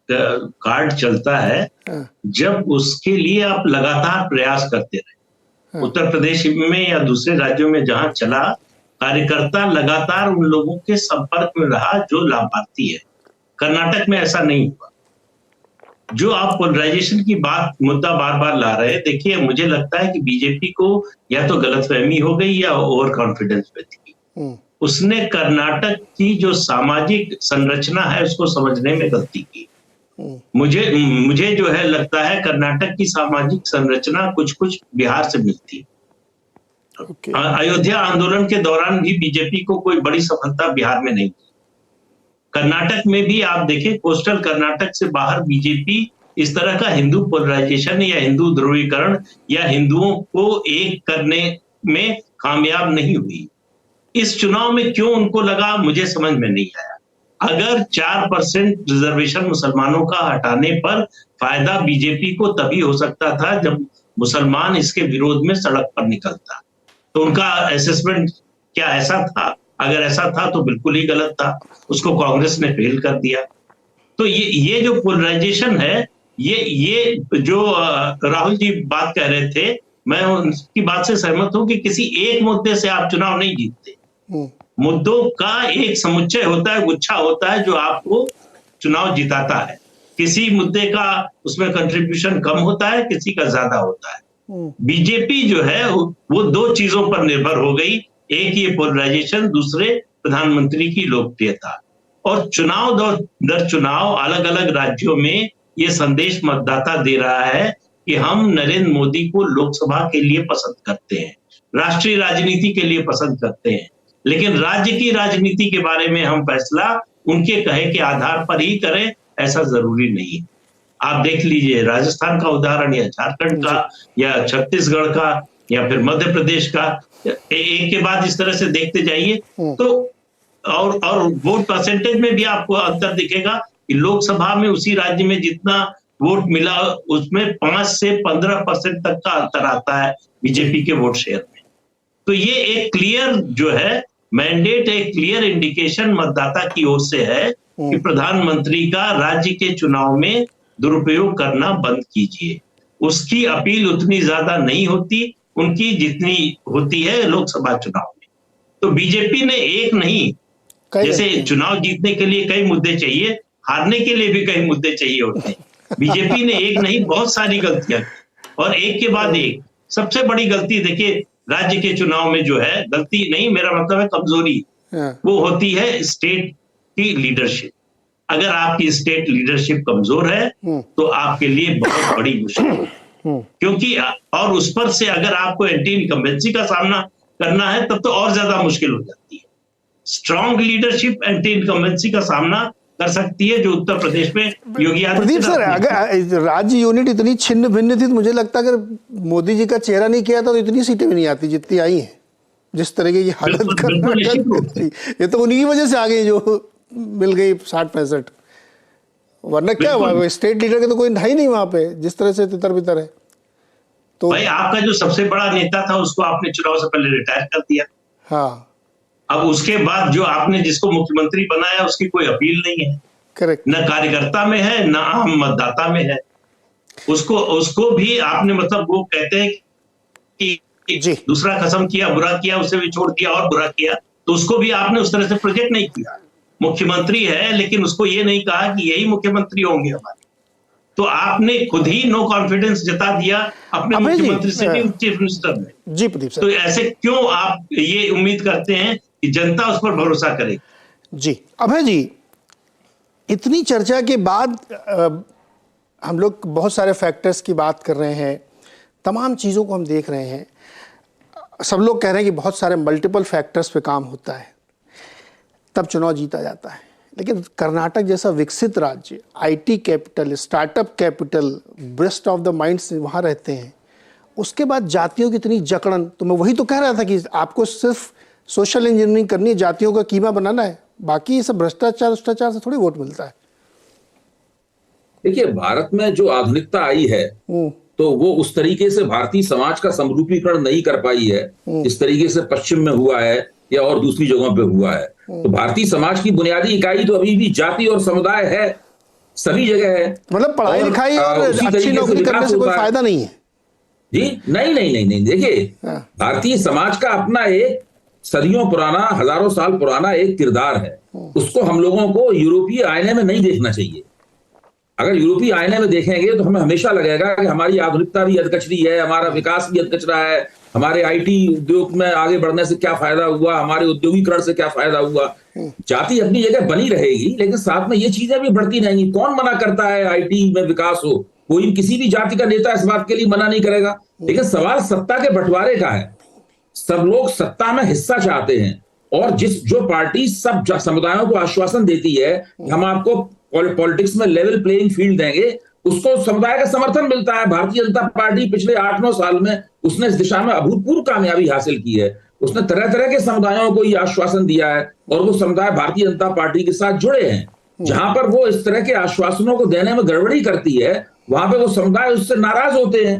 Card चलता है जब उसके लिए आप लगातार प्रयास करते रहे। उत्तर प्रदेश में या दूसरे राज्यों में जहां चला, कार्यकर्ता लगातार उन लोगों के संपर्क में रहा जो लाभार्थी है। कर्नाटक में ऐसा नहीं हुआ। जो आप पोलराइजेशन की मुद्दा बार बार ला रहे हैं, देखिए मुझे लगता है कि बीजेपी को या तो गलतफहमी हो गई या ओवर कॉन्फिडेंस में थी। उसने कर्नाटक की जो सामाजिक संरचना है उसको समझने में गलती की। मुझे जो है लगता है कर्नाटक की सामाजिक संरचना कुछ कुछ बिहार से मिलती। अयोध्या आंदोलन के दौरान भी बीजेपी को कोई बड़ी सफलता बिहार में नहीं थी। कर्नाटक में भी आप देखें, कोस्टल कर्नाटक से बाहर बीजेपी इस तरह का हिंदू पोलराइजेशन या हिंदू ध्रुवीकरण या हिंदुओं को एक करने में कामयाब नहीं हुई। इस चुनाव में क्यों उनको लगा, मुझे समझ में नहीं आया। अगर 4% रिजर्वेशन मुसलमानों का हटाने पर फायदा बीजेपी को तभी हो सकता था जब मुसलमान इसके विरोध में सड़क पर निकलता। तो उनका असेसमेंट क्या ऐसा था? अगर ऐसा था तो बिल्कुल ही गलत था। उसको कांग्रेस ने फेल कर दिया। तो ये जो पोलराइजेशन है, ये जो राहुल जी बात कह रहे थे, मैं उनकी बात से सहमत हूं कि किसी एक मुद्दे से आप चुनाव नहीं जीतते। मुद्दों का एक समुच्चय होता है, गुच्छा होता है जो आपको चुनाव जिताता है। किसी मुद्दे का उसमें कंट्रीब्यूशन कम होता है, किसी का ज्यादा होता है। बीजेपी जो है वो दो चीजों पर निर्भर हो गई, एक ये पोलराइजेशन, दूसरे प्रधानमंत्री की लोकप्रियता। और चुनाव दर चुनाव अलग अलग राज्यों में ये संदेश मतदाता दे रहा है कि हम नरेंद्र मोदी को लोकसभा के लिए पसंद करते हैं, राष्ट्रीय राजनीति के लिए पसंद करते हैं, लेकिन राज्य की राजनीति के बारे में हम फैसला उनके कहे के आधार पर ही करें, ऐसा जरूरी नहीं है। आप देख लीजिए राजस्थान का उदाहरण या झारखंड का या छत्तीसगढ़ का या फिर मध्य प्रदेश का, एक के बाद इस तरह से देखते जाइए तो और वोट परसेंटेज में भी आपको अंतर दिखेगा कि लोकसभा में उसी राज्य में जितना वोट मिला उसमें 5 से 15% तक का अंतर आता है बीजेपी के वोट शेयर में। तो ये एक क्लियर जो है मैंडेट, एक क्लियर इंडिकेशन मतदाता की ओर से है कि प्रधानमंत्री का राज्य के चुनाव में दुरुपयोग करना बंद कीजिए। उसकी अपील उतनी ज्यादा नहीं होती उनकी जितनी होती है लोकसभा चुनाव में। तो बीजेपी ने एक नहीं, जैसे चुनाव जीतने के लिए कई मुद्दे चाहिए, हारने के लिए भी कई मुद्दे चाहिए होते हैं। बीजेपी ने एक नहीं बहुत सारी गलतियां और एक के बाद एक। सबसे बड़ी गलती देखिए राज्य के चुनाव में जो है, गलती नहीं मेरा मतलब है कमजोरी, वो होती है स्टेट की लीडरशिप। अगर आपकी स्टेट लीडरशिप कमजोर है तो आपके लिए बहुत बड़ी मुश्किल है, क्योंकि और उस पर से अगर आपको एंटी इनकम्बेंसी का सामना करना है तब तो और ज्यादा मुश्किल हो जाती है। स्ट्रॉन्ग लीडरशिप एंटी इनकम्बेंसी का सामना कर सकती है, जो उत्तर प्रदेश में योगी आदित्यनाथ। प्रदीप सर, अगर राज्य यूनिट इतनी छिन्न भिन्न थी तो मुझे लगता है अगर मोदी जी का चेहरा नहीं किया था तो इतनी सीटें भी नहीं आती जितनी आई हैं। जिस तरीके की हालत कर्नाटक थी, ये तो उन्हीं की वजह से आ गई जो मिल गई 60-65, वरना क्या हुआ, स्टेट लीडर के तो कोई है ही नहीं वहां पे, जिस तरह से तितर बितर है। तो भाई आपका जो सबसे बड़ा नेता था उसको आपने चुनाव से पहले रिटायर कर दिया। हाँ, अब उसके बाद जो आपने जिसको मुख्यमंत्री बनाया उसकी कोई अपील नहीं है। करेक्ट। न कार्यकर्ता में है न आम मतदाता में है। उसको भी आपने मतलब वो कहते हैं कि दूसरा कसम किया, बुरा किया, उसे भी छोड़ दिया और बुरा किया, तो उसको भी आपने उस तरह से प्रोजेक्ट नहीं किया। मुख्यमंत्री है लेकिन उसको ये नहीं कहा कि यही मुख्यमंत्री होंगे हमारे। तो आपने खुद ही नो कॉन्फिडेंस जता दिया अपने मुख्यमंत्री से भी चीफ मिनिस्टर ने। जी प्रदीप सर, तो ऐसे क्यों आप ये उम्मीद करते हैं कि जनता उस पर भरोसा करेगी? जी अभय जी, इतनी चर्चा के बाद हम लोग बहुत सारे फैक्टर्स की बात कर रहे हैं, तमाम चीज़ों को हम देख रहे हैं, सब लोग कह रहे हैं कि बहुत सारे मल्टीपल फैक्टर्स पे काम होता है तब चुनाव जीता जाता है। लेकिन कर्नाटक जैसा विकसित राज्य, IT capital, startup capital, breast of the minds वहाँ रहते हैं, उसके बाद जातियों की इतनी जकड़न। तो मैं वही तो कह रहा था कि आपको सिर्फ सोशल इंजीनियरिंग करनी है, जातियों का कीमा बनाना है, बाकी ये सब भ्रष्टाचार से थोड़ी वोट मिलता है। देखिए, भारत में जो आधुनिकता आई है तो वो उस तरीके से भारतीय समाज का समरूपीकरण नहीं कर पाई है जिस तरीके से पश्चिम में हुआ है या और दूसरी जगहों पे हुआ है। तो भारतीय समाज की बुनियादी इकाई तो अभी भी जाति और समुदाय है। सभी जगह है। मतलब पढ़ाई लिखाई और अच्छी नौकरी करने से कोई फायदा नहीं है जी? नहीं नहीं नहीं नहीं, देखिए भारतीय समाज का अपना एक सदियों पुराना, हजारों साल पुराना एक किरदार है, उसको हम लोगों को यूरोपीय आईने में नहीं देखना चाहिए। अगर यूरोपीय आईने में देखेंगे तो हमें हमेशा लगेगा कि हमारी आधुनिकता भी अधकचरी है, हमारा विकास भी अधकचरा है, हमारे आईटी उद्योग में आगे बढ़ने से क्या फायदा हुआ, हमारे औद्योगिकरण से क्या फायदा हुआ। जाति अपनी जगह बनी रहेगी, लेकिन साथ में ये चीजें भी बढ़ती रहेंगी। कौन मना करता है आईटी में विकास हो? कोई किसी भी जाति का नेता इस बात के लिए मना नहीं करेगा। लेकिन सवाल सत्ता के बंटवारे का है। सब लोग सत्ता में हिस्सा चाहते हैं, और जो पार्टी सब समुदायों को आश्वासन देती है कि हम आपको पॉलिटिक्स में लेवल प्लेइंग फील्ड देंगे, उसको समुदाय का समर्थन मिलता है। भारतीय जनता पार्टी पिछले 8-9 साल में उसने इस दिशा में अभूतपूर्व कामयाबी हासिल की है। उसने तरह तरह के समुदायों को ये आश्वासन दिया है, और वो समुदाय भारतीय जनता पार्टी के साथ जुड़े हैं। जहां पर वो इस तरह के आश्वासनों को देने में गड़बड़ी करती है, वहां पे वो समुदाय उससे नाराज होते हैं।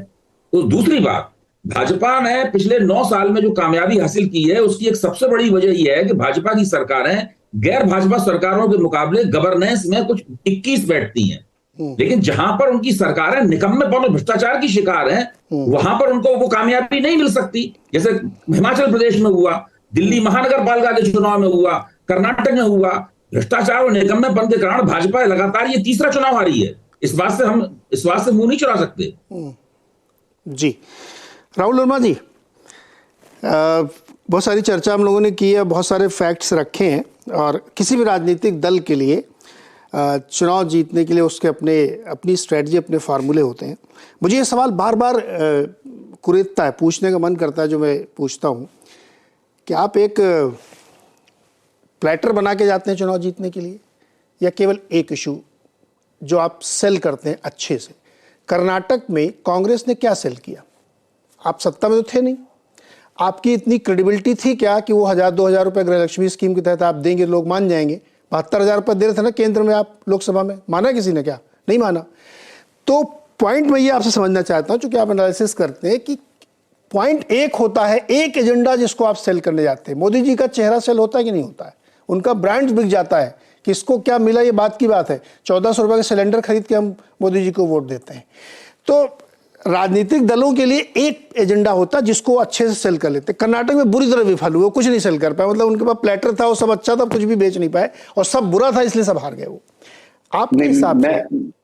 तो दूसरी बात, भाजपा ने पिछले 9 साल में जो कामयाबी हासिल की है, उसकी एक सबसे बड़ी वजह यह है कि भाजपा की सरकारें गैर भाजपा सरकारों के मुकाबले गवर्नेंस में कुछ 21 बैठती हैं। लेकिन जहां पर उनकी सरकारें निकम्मेपन और भ्रष्टाचार की शिकार हैं, वहां पर उनको वो कामयाबी नहीं मिल सकती। जैसे हिमाचल प्रदेश में हुआ, दिल्ली महानगर पालिका के चुनाव में हुआ, कर्नाटक में हुआ। भ्रष्टाचार और निकम्मेपन के कारण भाजपा लगातार ये तीसरा चुनाव हारी है। इस बात से मुंह नहीं चुरा सकते। जी राहुल वर्मा जी, बहुत सारी चर्चा हम लोगों ने की है, बहुत सारे फैक्ट्स रखे हैं, और किसी भी राजनीतिक दल के लिए चुनाव जीतने के लिए उसके अपनी स्ट्रेटजी, अपने फार्मूले होते हैं। मुझे ये सवाल बार बार कुरेदता है, पूछने का मन करता है, जो मैं पूछता हूँ कि आप एक प्लेटर बना के जाते हैं चुनाव जीतने के लिए, या केवल एक इशू जो आप सेल करते हैं अच्छे से? कर्नाटक में कांग्रेस ने क्या सेल किया? आप सत्ता में तो थे नहीं, आपकी इतनी क्रेडिबिलिटी थी क्या कि वो 1,000-2,000 रुपये गृहलक्ष्मी स्कीम के तहत आप देंगे, लोग मान जाएंगे? 72,000 रुपये दे रहे थे ना केंद्र में आप, लोकसभा में माना किसी ने? क्या नहीं माना। तो पॉइंट मैं ये आपसे समझना चाहता हूँ, चूंकि आप एनालिसिस करते हैं, कि पॉइंट एक होता है, एक एजेंडा जिसको आप सेल करने जाते हैं। मोदी जी का चेहरा सेल होता है कि नहीं होता है? उनका ब्रांड बिक जाता है, किसको क्या मिला ये बात की बात है। 1,400 रुपये का सिलेंडर खरीद के हम मोदी जी को वोट देते हैं। तो राजनीतिक दलों के लिए एक एजेंडा होता है जिसको अच्छे से सेल कर लेते। कर्नाटक में बुरी तरह विफल हुए, कुछ नहीं सेल कर पाए। मतलब उनके पास प्लेटर था, वो सब अच्छा था, कुछ भी बेच नहीं पाए, और सब बुरा था, इसलिए सब हार गए वो। आपके हिसाब से?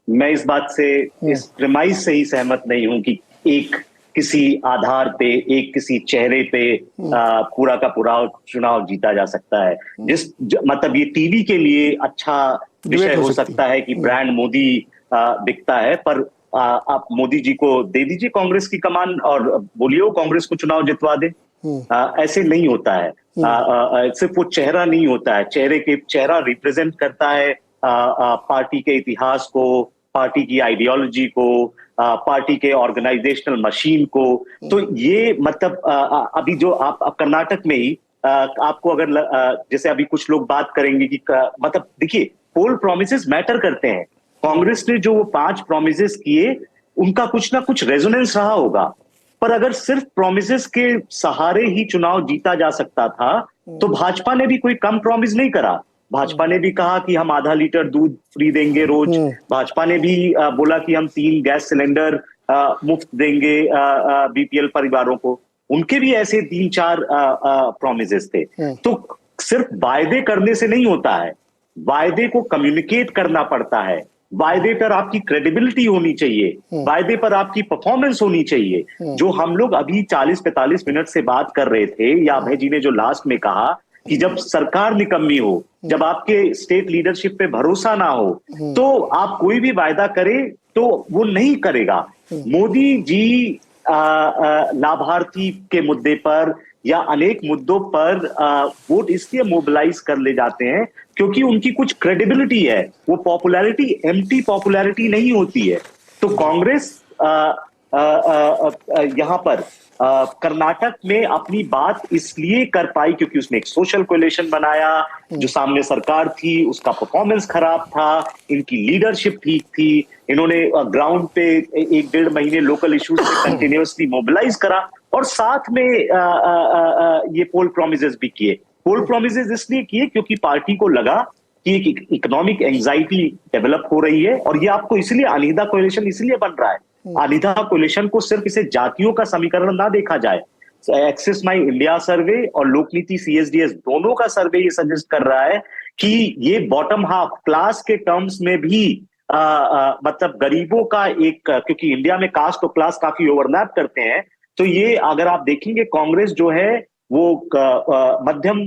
मैं इस बात से, इस प्रेमाइस से ही सहमत नहीं हूं कि एक किसी आधार पे, एक किसी चेहरे पे पूरा का पूरा चुनाव जीता जा सकता है। मतलब ये टीवी के लिए अच्छा विषय हो सकता है कि ब्रांड मोदी बिकता है, पर आप मोदी जी को दे दीजिए कांग्रेस की कमान और बोलिए वो कांग्रेस को चुनाव जितवा दे। ऐसे नहीं होता है। सिर्फ वो चेहरा नहीं होता है, चेहरा रिप्रेजेंट करता है पार्टी के इतिहास को, पार्टी की आइडियोलॉजी को, पार्टी के ऑर्गेनाइजेशनल मशीन को। तो ये मतलब अभी जो आप कर्नाटक में ही आपको अगर जैसे अभी कुछ लोग बात करेंगे कि मतलब देखिए, पोल प्रोमिसेस मैटर करते हैं। कांग्रेस ने जो वो 5 प्रोमिसेस किए, उनका कुछ ना कुछ रेजोनेंस रहा होगा, पर अगर सिर्फ प्रोमिसेस के सहारे ही चुनाव जीता जा सकता था, तो भाजपा ने भी कोई कम प्रॉमिस नहीं करा। भाजपा ने भी कहा कि हम आधा लीटर दूध फ्री देंगे रोज। भाजपा ने भी बोला कि हम 3 गैस सिलेंडर मुफ्त देंगे बीपीएल परिवारों को। उनके भी ऐसे 3-4 प्रोमिसेस थे। तो सिर्फ वायदे करने से नहीं होता है, वायदे को कम्युनिकेट करना पड़ता है। वायदे पर आपकी क्रेडिबिलिटी होनी चाहिए, वायदे पर आपकी परफॉर्मेंस होनी चाहिए। जो हम लोग अभी 40-45 मिनट से बात कर रहे थे, या अभय जी ने जो लास्ट में कहा कि जब सरकार निकम्मी हो, जब आपके स्टेट लीडरशिप पे भरोसा ना हो, तो आप कोई भी वायदा करें तो वो नहीं करेगा। मोदी जी लाभार्थी के मुद्दे पर या अनेक मुद्दों पर वोट इसलिए मोबिलाइज कर ले जाते हैं क्योंकि उनकी कुछ क्रेडिबिलिटी है। वो पॉपुलैरिटी एम्प्टी पॉपुलैरिटी नहीं होती है। तो कांग्रेस यहां पर कर्नाटक में अपनी बात इसलिए कर पाई क्योंकि उसने एक सोशल कोएलिशन बनाया। जो सामने सरकार थी उसका परफॉर्मेंस खराब था, इनकी लीडरशिप ठीक थी, इन्होंने ग्राउंड पे 1-1.5 महीने लोकल इश्यूज पे कंटिन्यूअसली मोबिलाइज करा, और साथ में ये पोल प्रोमिसेस भी किए। पोल प्रोमिसेस इसलिए किए क्योंकि पार्टी को लगा कि एक इकोनॉमिक एंजाइटी डेवलप हो रही है, और ये आपको इसलिए अनिदा कोलिशन इसलिए बन रहा है। अनिदा कोलिशन को सिर्फ इसे जातियों का समीकरण ना देखा जाए। एक्सिस माई इंडिया सर्वे और लोकनीति CSDS दोनों का सर्वे ये सजेस्ट कर रहा है कि ये बॉटम हाफ क्लास के टर्म्स में भी मतलब गरीबों का एक, क्योंकि इंडिया में कास्ट और क्लास काफी ओवरलैप करते हैं, तो ये अगर आप देखेंगे कांग्रेस जो है वो मध्यम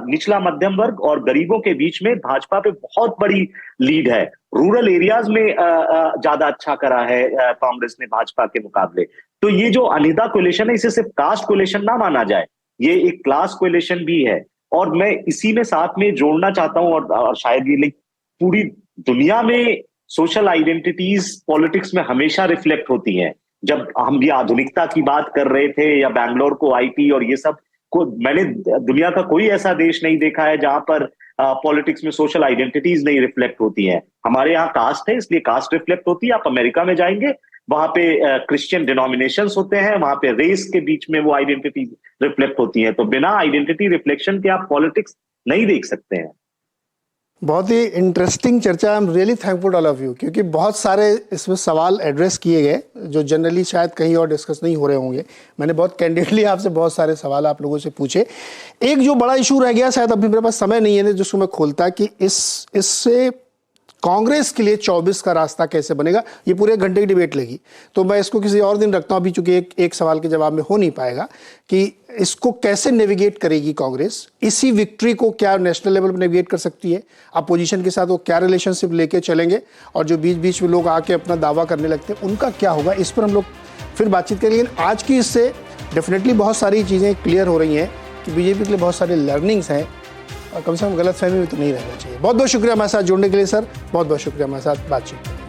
निचला मध्यम वर्ग और गरीबों के बीच में भाजपा पे बहुत बड़ी लीड है। रूरल एरियाज में ज्यादा अच्छा करा है कांग्रेस ने भाजपा के मुकाबले। तो ये जो अनिदा कोलिशन है, इसे सिर्फ कास्ट कोलिशन ना माना जाए, ये एक क्लास कोलिशन भी है। और मैं इसी में साथ में जोड़ना चाहता हूं, और शायद ये पूरी दुनिया में सोशल आइडेंटिटीज पॉलिटिक्स में हमेशा रिफ्लेक्ट होती हैं। जब हम ये आधुनिकता की बात कर रहे थे या बैंगलोर को IT और ये सब को, मैंने दुनिया का कोई ऐसा देश नहीं देखा है जहां पर पॉलिटिक्स में सोशल आइडेंटिटीज नहीं रिफ्लेक्ट होती हैं। हमारे यहाँ कास्ट है इसलिए कास्ट रिफ्लेक्ट होती है। आप अमेरिका में जाएंगे वहां पे क्रिश्चियन डिनोमिनेशंस होते हैं, वहां पे रेस के बीच में वो आइडेंटिटी रिफ्लेक्ट होती है। तो बिना आइडेंटिटी रिफ्लेक्शन के आप पॉलिटिक्स नहीं देख सकते हैं। बहुत ही इंटरेस्टिंग चर्चा। I am really thankful all of you, क्योंकि बहुत सारे इसमें सवाल एड्रेस किए गए जो जनरली शायद कहीं और डिस्कस नहीं हो रहे होंगे। मैंने बहुत कैंडिडली आपसे बहुत सारे सवाल आप लोगों से पूछे। एक जो बड़ा इशू रह गया, शायद अभी मेरे पास समय नहीं है जिसको मैं खोलता, कि इससे कांग्रेस के लिए 24 का रास्ता कैसे बनेगा। ये पूरे घंटे की डिबेट लगी, तो मैं इसको किसी और दिन रखता हूँ अभी, चूंकि एक सवाल के जवाब में हो नहीं पाएगा कि इसको कैसे नेविगेट करेगी कांग्रेस। इसी विक्ट्री को क्या नेशनल लेवल पर नेविगेट कर सकती है, अपोजिशन के साथ वो क्या रिलेशनशिप लेके चलेंगे, और जो बीच बीच में लोग आके अपना दावा करने लगते हैं उनका क्या होगा, इस पर हम लोग फिर बातचीत करेंगे। लेकिन आज की इससे डेफिनेटली बहुत सारी चीज़ें क्लियर हो रही हैं कि बीजेपी के लिए बहुत सारे लर्निंग्स हैं, और कम से कम गलतफहमी में तो नहीं रहना चाहिए। बहुत बहुत शुक्रिया हमारे साथ जुड़ने के लिए सर, बहुत बहुत शुक्रिया हमारे साथ बातचीत।